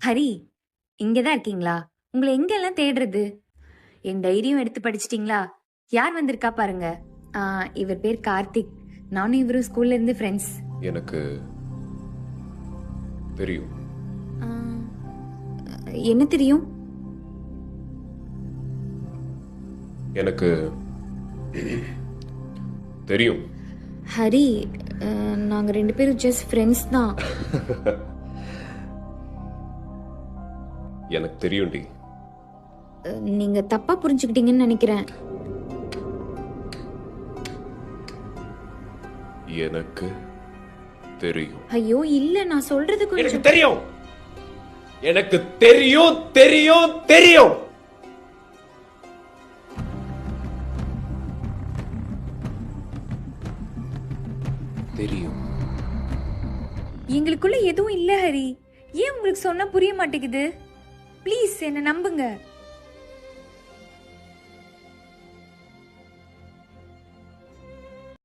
ஹரி, இங்கதான் இருக்கீங்களா? உங்களை எங்கெல்லாம் தேடுறது? என் டைரியும் எடுத்து படிச்சிட்டீங்களா? யார் வந்திருக்கா பாருங்க. இவர் பேர் கார்த்திக். நானும் இவரும் ஸ்கூல்ல இருந்து ஃப்ரெண்ட்ஸ். எனக்கு தெரியும். என்ன தெரியும்? எனக்கு தெரியும். ஹரி, நாங்க 2 பேரும் ஜஸ்ட் ஃப்ரெண்ட்ஸ் தான். எனக்கு தெரியும்டி. நீங்க தப்பா புரிஞ்சுக்கிட்டீங்கன்னு நினைக்கிறேன். எனக்கு தெரியும். ஐயோ இல்ல, நான் சொல்றது எனக்கு கொஞ்சம். தெரியும். எனக்கு தெரியும் தெரியும் தெரியும். தெரியும். எங்களுக்குள்ள எதுவும் இல்ல ஹரி. ஏன் உங்களுக்கு சொன்னா புரிய மாட்டேங்குது? ப்ளீஸ் என்ன நம்புங்க.